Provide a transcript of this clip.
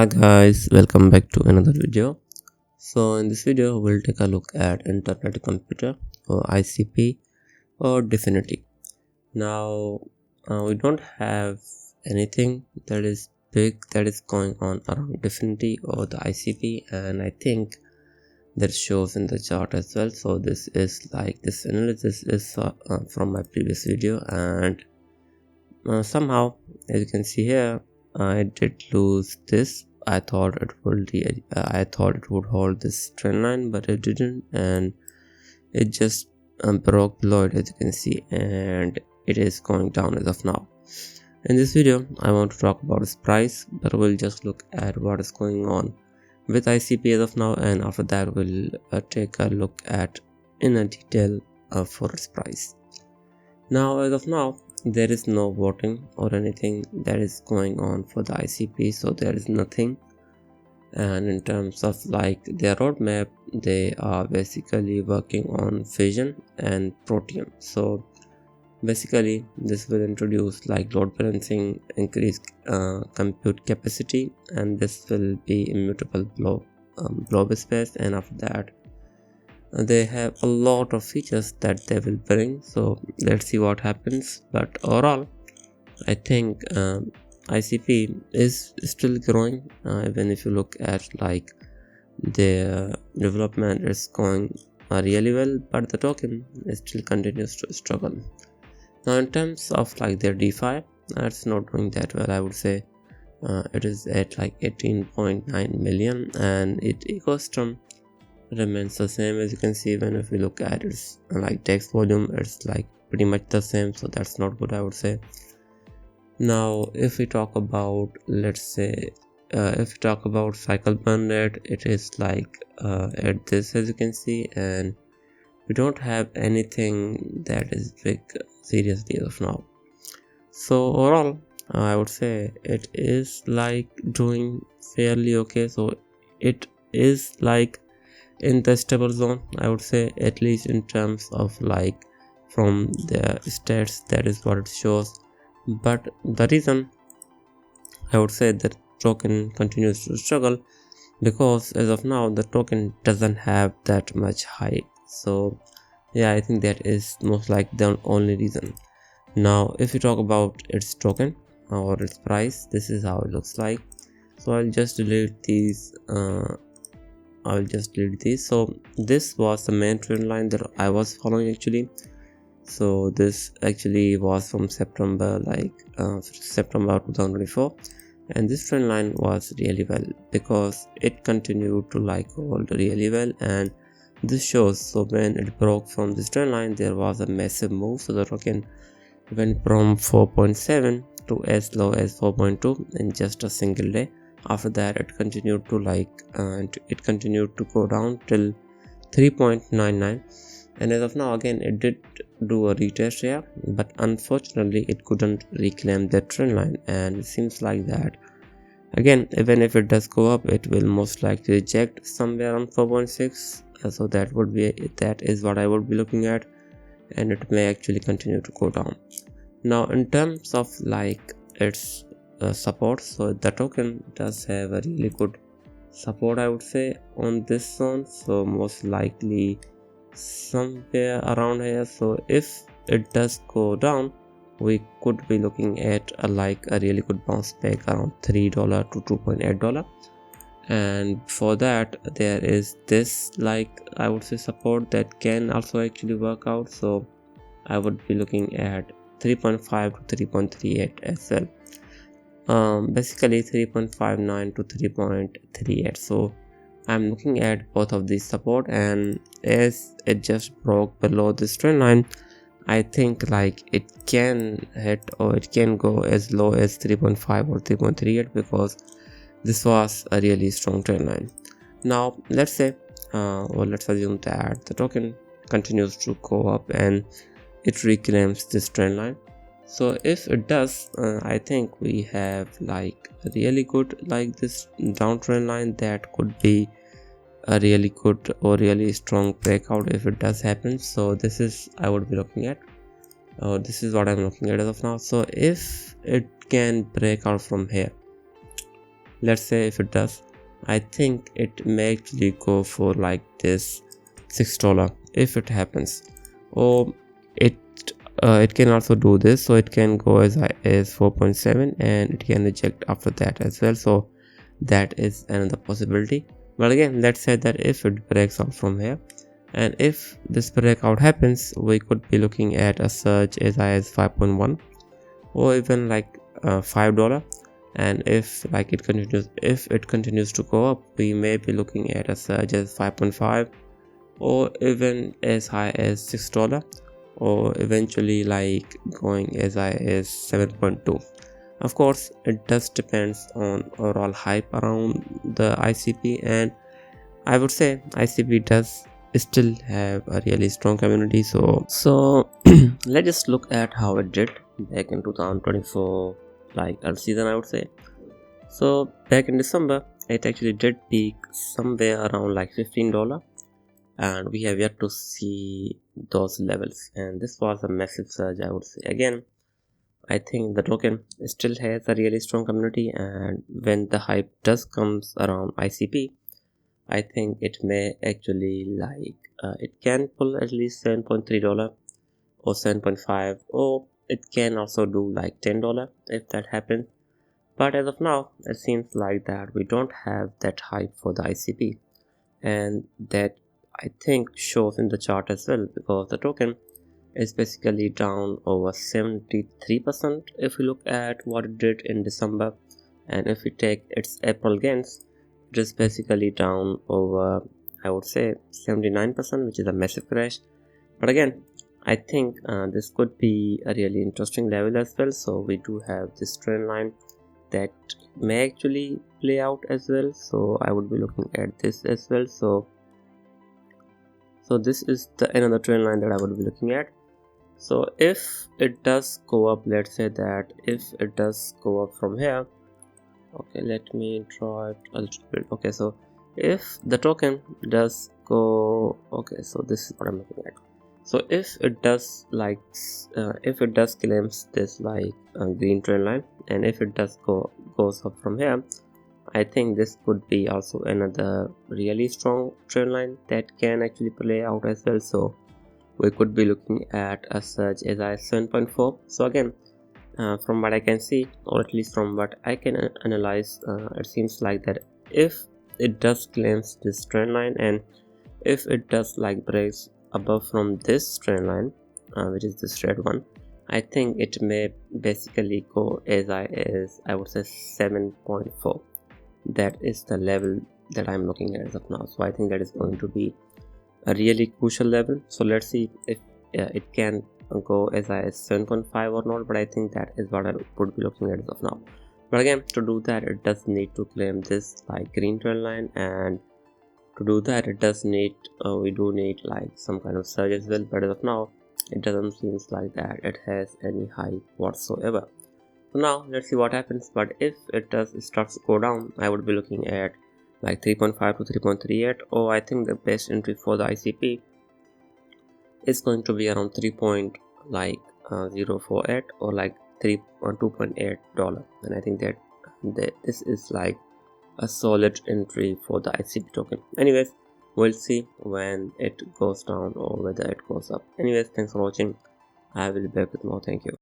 Hi guys, welcome back to another video. So in this video we'll take a look at internet computer or ICP or Definity. Now we don't have anything that is big that is going on around Definity or the ICP, and I think that shows in the chart as well. So this analysis is from my previous video, and somehow, as you can see here, I did lose this. I thought it would hold this trend line, but it didn't, and it just broke below it, as you can see, and it is going down as of now. In this video I want to talk about its price, but we'll just look at what is going on with ICP as of now, and after that we'll take a look at in a detail for its price. Now as of now there is no voting or anything that is going on for the ICP, so there is nothing. And in terms of like their roadmap, they are basically working on fission and protium. So basically this will introduce like load balancing, increase compute capacity, and this will be immutable blob space, and after that they have a lot of features that they will bring. So let's see what happens, but overall I think ICP is still growing. Even if you look at like the development is going really well, but the token still continues to struggle. Now in terms of like their DeFi, it's not doing that well. I would say it is at like 18.9 million, and its ecosystem remains the same. As you can see, even if we look at its like text volume, it's like pretty much the same, so that's not good, I would say. Now if we talk about, let's say if we talk about cycle burn rate, it is like at this, as you can see, and we don't have anything that is big seriously as of now. So overall I would say it is like doing fairly okay. So it is like in the stable zone, I would say, at least in terms of like from the stats, that is what it shows. But the reason I would say that token continues to struggle, because as of now the token doesn't have that much hype. So yeah, I think that is most like the only reason. Now if you talk about its token or its price, this is how it looks like. So I'll just delete these so this was the main trend line that I was following actually. So this actually was from September 2024, and this trend line was really well because it continued to like hold really well, and this shows. So when it broke from this trend line, there was a massive move, so the token went from 4.7 to as low as 4.2 in just a single day. After that it continued to go down till 3.99, and as of now again it did do a retest here, but unfortunately it couldn't reclaim that trend line, and it seems like that again, even if it does go up, it will most likely reject somewhere around 4.6. So that is what I would be looking at, and it may actually continue to go down. Now in terms of like its support, so the token does have a really good support, I would say, on this zone, so most likely somewhere around here. So if it does go down, we could be looking at a really good bounce back around $3 to $2.8, and for that there is this I would say support that can also actually work out. So I would be looking at 3.5 to 3.38 as well. Basically 3.59 to 3.38. so I'm looking at both of these support, and as it just broke below this trend line, I think like it can hit or it can go as low as 3.5 or 3.38, because this was a really strong trend line. Now let's say let's assume that the token continues to go up and it reclaims this trend line. So if it does, I think we have like a really good this downtrend line that could be a really good or really strong breakout if it does happen. So this is I would be looking at, this is what I'm looking at as of now. So if it can break out from here, let's say if it does, I think it may actually go for like this $6 if it happens. Or it can also do this, so it can go as high as 4.7 and it can reject after that as well. So that is another possibility. But again, let's say that if it breaks out from here, and if this breakout happens, we could be looking at a surge as high as 5.1 or even like $5. And if like it continues to go up, we may be looking at a surge as 5.5 or even as high as $6, or eventually like going as high as 7.2. Of course, it does depends on overall hype around the ICP, and I would say ICP does still have a really strong community. So let's just look at how it did back in 2024, like early season, I would say. So back in December, it actually did peak somewhere around like $15, and we have yet to see those levels, and this was a massive surge, I would say. Again, I think the token still has a really strong community, and when the hype does comes around ICP, I think it may actually like it can pull at least $7.3 or 7.5, or it can also do like $10 if that happens. But as of now, it seems like that we don't have that hype for the ICP, and that I think shows in the chart as well, because the token is basically down over 73% if we look at what it did in December. And if we take its April gains, it is basically down over, I would say, 79%, which is a massive crash. But again, I think this could be a really interesting level as well. So we do have this trend line that may actually play out as well, so I would be looking at this as well. So this is another trend line that I would be looking at. So if it does go up, let's say that if it does go up from here, okay, let me draw it a little bit. Okay, so if the token does go, okay, so this is what I'm looking at. So if it does like if it does claims this like green trend line, and if it does goes up from here, I think this could be also another really strong trend line that can actually play out as well. So we could be looking at a surge as high as 7.4. So again, from what I can see, or at least from what I can analyze, it seems like that if it does claims this trend line, and if it does like breaks above from this trend line, which is this red one, I think it may basically go as high as, I would say, 7.4. That is the level that I'm looking at as of now. So I think that is going to be a really crucial level. So let's see if it can go as high as 7.5 or not, but I think that is what I would be looking at as of now. But again, to do that, it does need to claim this like green trend line, and to do that, it does need we do need like some kind of surge as well. But as of now, it doesn't seem like that it has any hype whatsoever. So now let's see what happens. But if it does starts to go down, I would be looking at like 3.5 to 3.38, or I think the best entry for the ICP is going to be around 3.048 or like $2.8, and I think that this is like a solid entry for the ICP token. Anyways, we'll see when it goes down or whether it goes up. Anyways, thanks for watching. I will be back with more. Thank you.